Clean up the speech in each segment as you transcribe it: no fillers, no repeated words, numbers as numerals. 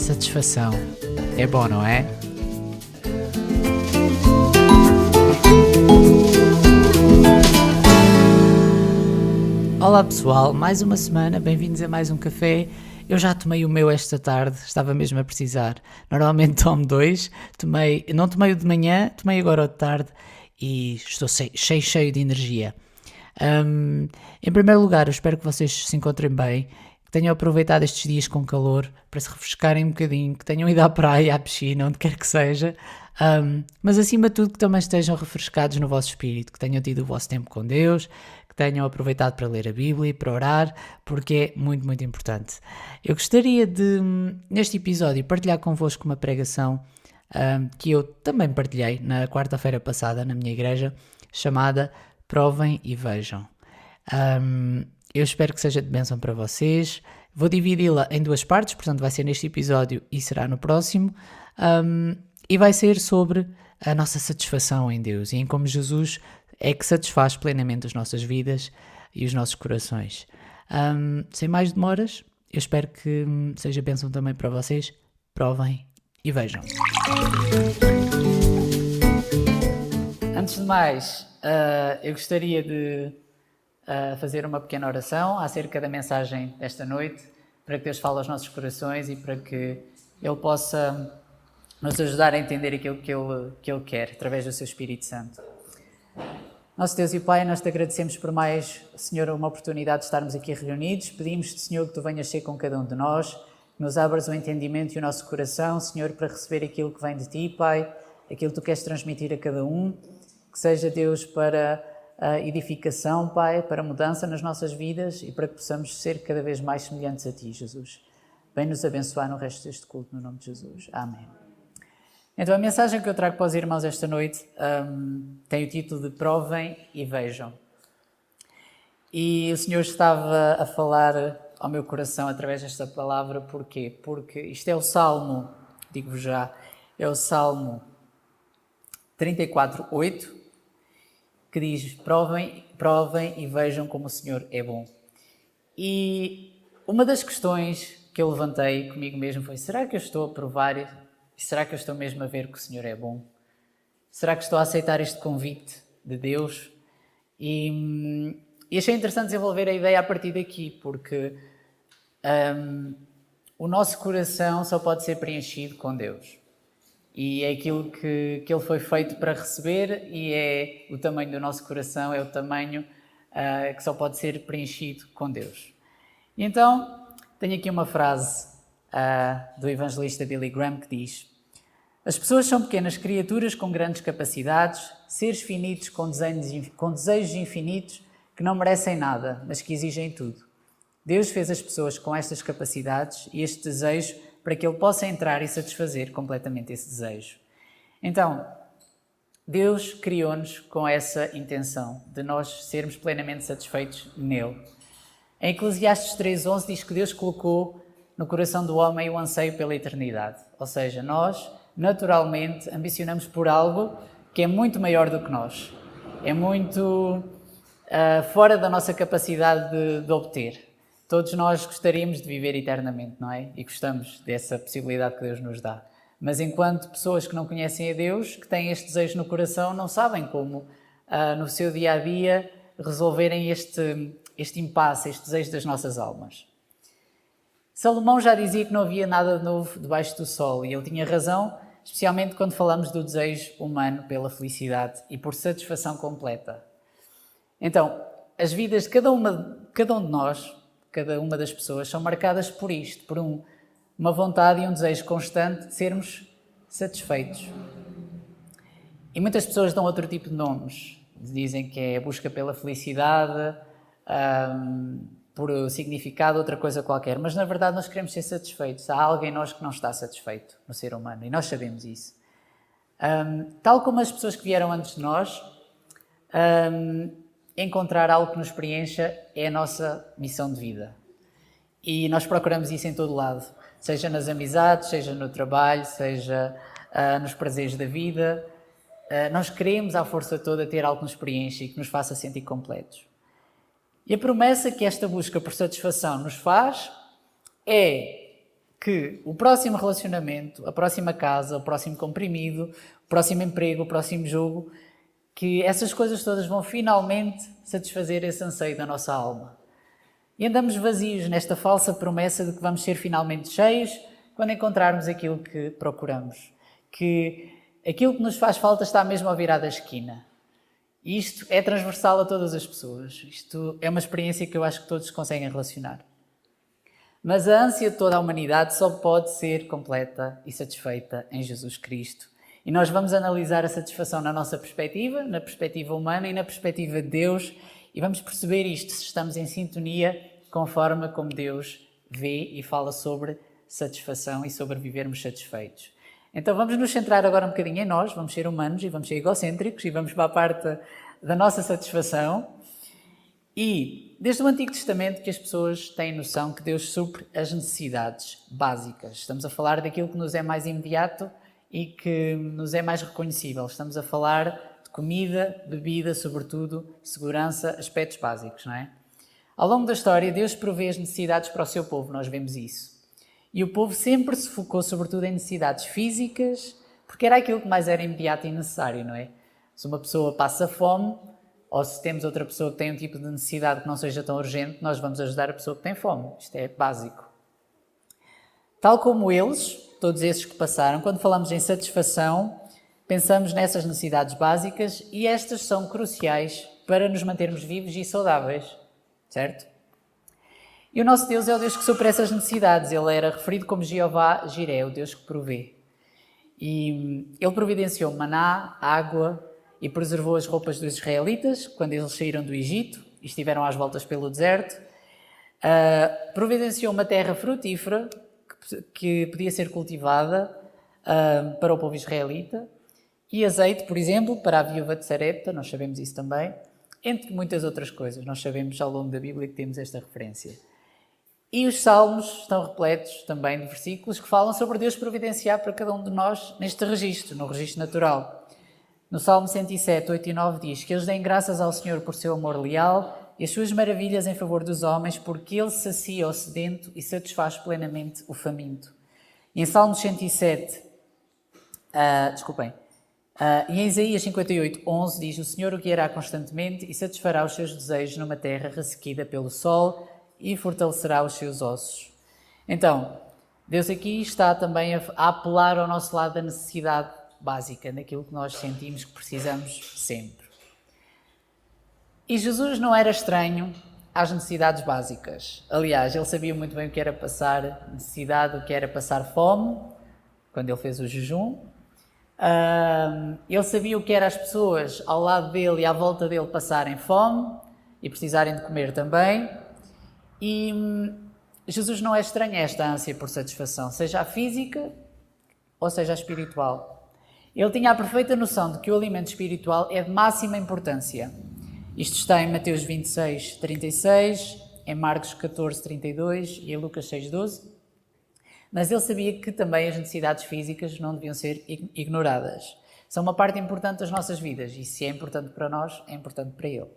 Satisfação. É bom, não é? Olá pessoal, mais uma semana, bem-vindos a mais um café. Eu já tomei o meu esta tarde, estava mesmo a precisar. Normalmente tomo dois, não tomei o de manhã, tomei agora o de tarde e estou cheio de energia. Em primeiro lugar, eu espero que vocês se encontrem bem, que tenham aproveitado estes dias com calor para se refrescarem um bocadinho, que tenham ido à praia, à piscina, onde quer que seja, mas acima de tudo que também estejam refrescados no vosso espírito, que tenham tido o vosso tempo com Deus, que tenham aproveitado para ler a Bíblia e para orar, porque é muito, muito importante. Eu gostaria de, neste episódio, partilhar convosco uma pregação que eu também partilhei na quarta-feira passada na minha igreja, chamada Provem e Vejam. Eu espero que seja de bênção para vocês. Vou dividi-la em duas partes, portanto vai ser neste episódio e será no próximo. E vai ser sobre a nossa satisfação em Deus e em como Jesus é que satisfaz plenamente as nossas vidas e os nossos corações. Sem mais demoras, eu espero que seja bênção também para vocês. Provem e vejam. Antes de mais, eu gostaria de fazer uma pequena oração acerca da mensagem desta noite, para que Deus fale aos nossos corações e para que Ele possa nos ajudar a entender aquilo que Ele quer, através do seu Espírito Santo. Nosso Deus e Pai, nós te agradecemos por mais, Senhor, uma oportunidade de estarmos aqui reunidos. Pedimos-te, Senhor, que Tu venhas ser com cada um de nós, que nos abras o entendimento e o nosso coração, Senhor, para receber aquilo que vem de Ti, Pai, aquilo que Tu queres transmitir a cada um, que seja, Deus, para a edificação, Pai, para a mudança nas nossas vidas e para que possamos ser cada vez mais semelhantes a Ti, Jesus. Vem nos abençoar no resto deste culto, no nome de Jesus. Amém. Então, a mensagem que eu trago para os irmãos esta noite tem o título de Provem e Vejam. E o Senhor estava a falar ao meu coração através desta palavra, porquê? Porque isto é o Salmo, digo-vos já, é o Salmo 34:8, que diz, provem e vejam como o Senhor é bom. E uma das questões que eu levantei comigo mesmo foi, será que eu estou a provar e será que eu estou mesmo a ver que o Senhor é bom? Será que estou a aceitar este convite de Deus? E achei interessante desenvolver a ideia a partir daqui, porque o nosso coração só pode ser preenchido com Deus. E é aquilo que Ele foi feito para receber e é o tamanho do nosso coração, é o tamanho que só pode ser preenchido com Deus. E então, tenho aqui uma frase do evangelista Billy Graham que diz: as pessoas são pequenas criaturas com grandes capacidades, seres finitos com desejos infinitos que não merecem nada, mas que exigem tudo. Deus fez as pessoas com estas capacidades e este desejo para que Ele possa entrar e satisfazer completamente esse desejo. Então, Deus criou-nos com essa intenção de nós sermos plenamente satisfeitos nele. Em Eclesiastes 3:11 diz que Deus colocou no coração do homem o anseio pela eternidade. Ou seja, nós, naturalmente, ambicionamos por algo que é muito maior do que nós. É muito fora da nossa capacidade de obter. Todos nós gostaríamos de viver eternamente, não é? E gostamos dessa possibilidade que Deus nos dá. Mas enquanto pessoas que não conhecem a Deus, que têm este desejo no coração, não sabem como, no seu dia-a-dia, resolverem este impasse, este desejo das nossas almas. Salomão já dizia que não havia nada de novo debaixo do sol, e ele tinha razão, especialmente quando falamos do desejo humano pela felicidade e por satisfação completa. Então, as vidas de cada um de nós, cada uma das pessoas, são marcadas por isto, por uma vontade e um desejo constante de sermos satisfeitos. E muitas pessoas dão outro tipo de nomes. Dizem que é a busca pela felicidade, por significado, outra coisa qualquer. Mas, na verdade, nós queremos ser satisfeitos. Há algo em nós que não está satisfeito no ser humano, e nós sabemos isso. Tal como as pessoas que vieram antes de nós, encontrar algo que nos preencha é a nossa missão de vida. E nós procuramos isso em todo lado, seja nas amizades, seja no trabalho, seja nos prazeres da vida. Nós queremos à força toda ter algo que nos preencha e que nos faça sentir completos. E a promessa que esta busca por satisfação nos faz é que o próximo relacionamento, a próxima casa, o próximo comprimido, o próximo emprego, o próximo jogo, que essas coisas todas vão finalmente satisfazer esse anseio da nossa alma. E andamos vazios nesta falsa promessa de que vamos ser finalmente cheios quando encontrarmos aquilo que procuramos. Que aquilo que nos faz falta está mesmo ao virar da esquina. E isto é transversal a todas as pessoas. Isto é uma experiência que eu acho que todos conseguem relacionar. Mas a ânsia de toda a humanidade só pode ser completa e satisfeita em Jesus Cristo. E nós vamos analisar a satisfação na nossa perspectiva, na perspectiva humana e na perspectiva de Deus, e vamos perceber isto, se estamos em sintonia com a forma como Deus vê e fala sobre satisfação e sobre vivermos satisfeitos. Então vamos nos centrar agora um bocadinho em nós, vamos ser humanos e vamos ser egocêntricos e vamos para a parte da nossa satisfação. E desde o Antigo Testamento que as pessoas têm noção que Deus supre as necessidades básicas. Estamos a falar daquilo que nos é mais imediato e que nos é mais reconhecível. Estamos a falar de comida, bebida, sobretudo, segurança, aspectos básicos, não é? Ao longo da história, Deus provê as necessidades para o seu povo, nós vemos isso. E o povo sempre se focou sobretudo em necessidades físicas, porque era aquilo que mais era imediato e necessário, não é? Se uma pessoa passa fome, ou se temos outra pessoa que tem um tipo de necessidade que não seja tão urgente, nós vamos ajudar a pessoa que tem fome. Isto é básico. Tal como eles, todos esses que passaram, quando falamos em satisfação, pensamos nessas necessidades básicas e estas são cruciais para nos mantermos vivos e saudáveis, certo? E o nosso Deus é o Deus que supre essas necessidades. Ele era referido como Jeová Jiré, o Deus que provê. E ele providenciou maná, água e preservou as roupas dos israelitas quando eles saíram do Egito e estiveram às voltas pelo deserto. Providenciou uma terra frutífera que podia ser cultivada para o povo israelita e azeite, por exemplo, para a viúva de Sarepta, nós sabemos isso também, entre muitas outras coisas. Nós sabemos ao longo da Bíblia que temos esta referência. E os salmos estão repletos também de versículos que falam sobre Deus providenciar para cada um de nós neste registro, no registro natural. No Salmo 107, 8 e 9 diz que eles deem graças ao Senhor por seu amor leal e as suas maravilhas em favor dos homens, porque Ele sacia o sedento e satisfaz plenamente o faminto. E em Salmos 107, e em Isaías 58, 11 diz: o Senhor o guiará constantemente e satisfará os seus desejos numa terra ressequida pelo sol e fortalecerá os seus ossos. Então, Deus aqui está também a apelar ao nosso lado da necessidade básica, naquilo que nós sentimos que precisamos sempre. E Jesus não era estranho às necessidades básicas. Aliás, ele sabia muito bem o que era passar necessidade, o que era passar fome, quando ele fez o jejum. Ele sabia o que era as pessoas ao lado dele e à volta dele passarem fome e precisarem de comer também. E Jesus não é estranho a esta ânsia por satisfação, seja a física ou seja a espiritual. Ele tinha a perfeita noção de que o alimento espiritual é de máxima importância. Isto está em Mateus 26, 36, em Marcos 14, 32 e em Lucas 6, 12. Mas ele sabia que também as necessidades físicas não deviam ser ignoradas. São uma parte importante das nossas vidas e se é importante para nós, é importante para ele.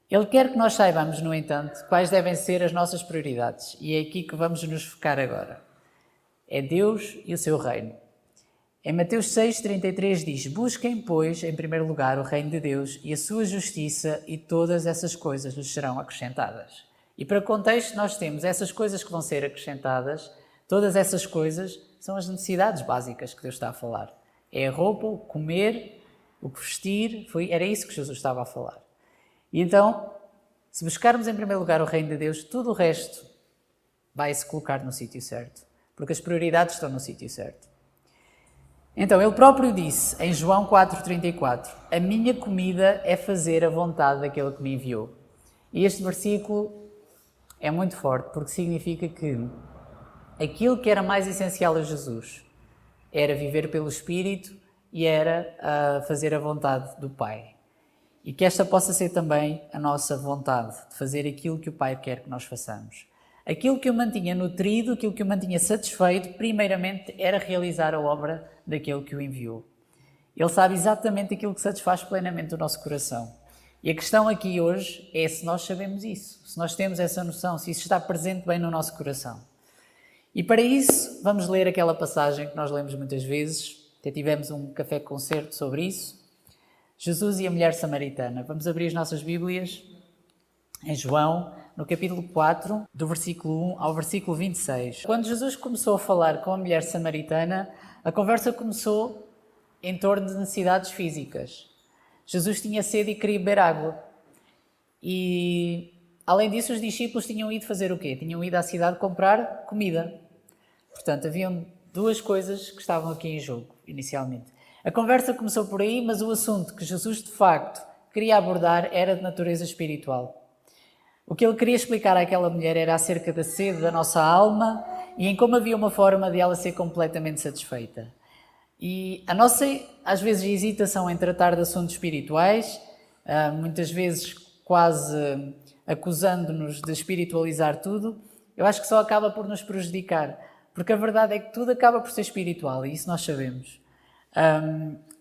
Ele quer que nós saibamos, no entanto, quais devem ser as nossas prioridades e é aqui que vamos nos focar agora. É Deus e o seu reino. Em Mateus 6,33 diz: busquem, pois, em primeiro lugar o reino de Deus e a sua justiça e todas essas coisas lhes serão acrescentadas. E para contexto nós temos essas coisas que vão ser acrescentadas, todas essas coisas são as necessidades básicas que Deus está a falar. É a roupa, o comer, o que vestir, era isso que Jesus estava a falar. E então, se buscarmos em primeiro lugar o reino de Deus, tudo o resto vai se colocar no sítio certo, porque as prioridades estão no sítio certo. Então, ele próprio disse, em João 4,34, a minha comida é fazer a vontade daquele que me enviou. E este versículo é muito forte, porque significa que aquilo que era mais essencial a Jesus era viver pelo Espírito e era fazer a vontade do Pai. E que esta possa ser também a nossa vontade, de fazer aquilo que o Pai quer que nós façamos. Aquilo que o mantinha nutrido, aquilo que o mantinha satisfeito, primeiramente era realizar a obra daquele que o enviou. Ele sabe exatamente aquilo que satisfaz plenamente o nosso coração. E a questão aqui hoje é se nós sabemos isso, se nós temos essa noção, se isso está presente bem no nosso coração. E para isso, vamos ler aquela passagem que nós lemos muitas vezes, até tivemos um café-concerto sobre isso, Jesus e a mulher samaritana. Vamos abrir as nossas Bíblias em João, no capítulo 4, do versículo 1 ao versículo 26. Quando Jesus começou a falar com a mulher samaritana, a conversa começou em torno de necessidades físicas. Jesus tinha sede e queria beber água. E, além disso, os discípulos tinham ido fazer o quê? Tinham ido à cidade comprar comida. Portanto, haviam duas coisas que estavam aqui em jogo, inicialmente. A conversa começou por aí, mas o assunto que Jesus, de facto, queria abordar era de natureza espiritual. O que ele queria explicar àquela mulher era acerca da sede da nossa alma e em como havia uma forma de ela ser completamente satisfeita. E a nossa, às vezes, hesitação em tratar de assuntos espirituais, muitas vezes quase acusando-nos de espiritualizar tudo, eu acho que só acaba por nos prejudicar, porque a verdade é que tudo acaba por ser espiritual e isso nós sabemos.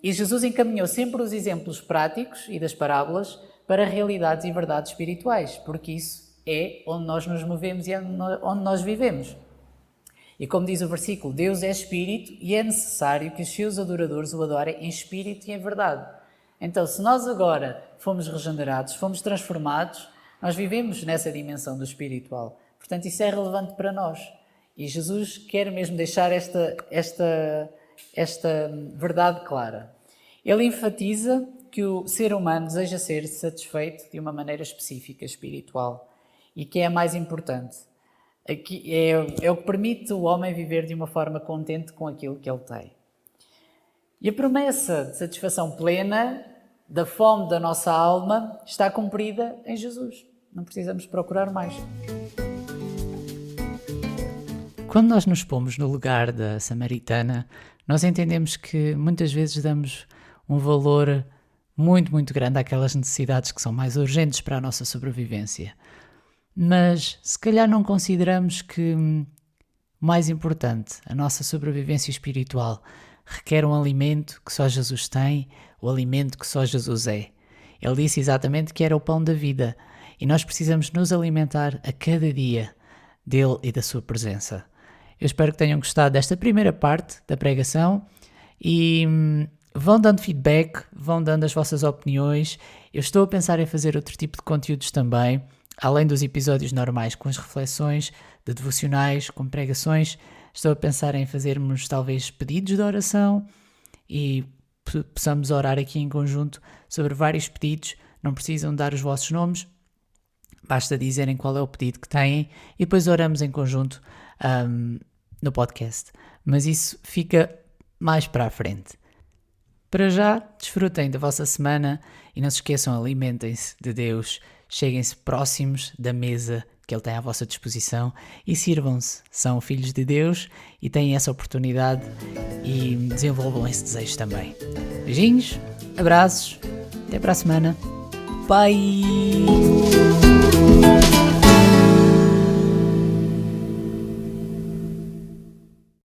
E Jesus encaminhou sempre os exemplos práticos e das parábolas para realidades e verdades espirituais, porque isso é onde nós nos movemos e é onde nós vivemos. E como diz o versículo, Deus é espírito e é necessário que os seus adoradores o adorem em espírito e em verdade. Então, se nós agora fomos regenerados, fomos transformados, nós vivemos nessa dimensão do espiritual. Portanto, isso é relevante para nós. E Jesus quer mesmo deixar esta verdade clara. Ele enfatiza que o ser humano deseja ser satisfeito de uma maneira específica, espiritual, e que é a mais importante. É o que permite o homem viver de uma forma contente com aquilo que ele tem. E a promessa de satisfação plena da fome da nossa alma está cumprida em Jesus. Não precisamos procurar mais. Quando nós nos pomos no lugar da samaritana, nós entendemos que muitas vezes damos um valor muito, muito grande àquelas necessidades que são mais urgentes para a nossa sobrevivência. Mas se calhar não consideramos que o mais importante, a nossa sobrevivência espiritual, requer um alimento que só Jesus tem, o alimento que só Jesus é. Ele disse exatamente que era o pão da vida e nós precisamos nos alimentar a cada dia dele e da sua presença. Eu espero que tenham gostado desta primeira parte da pregação e vão dando feedback, vão dando as vossas opiniões. Eu estou a pensar em fazer outro tipo de conteúdos também, além dos episódios normais com as reflexões, de devocionais, com pregações. Estou a pensar em fazermos talvez pedidos de oração e possamos orar aqui em conjunto sobre vários pedidos. Não precisam dar os vossos nomes, basta dizerem qual é o pedido que têm e depois oramos em conjunto no podcast. Mas isso fica mais para a frente. Para já, desfrutem da vossa semana e não se esqueçam, alimentem-se de Deus, cheguem-se próximos da mesa que Ele tem à vossa disposição e sirvam-se. São filhos de Deus e têm essa oportunidade e desenvolvam esse desejo também. Beijinhos, abraços, até para a semana. Bye!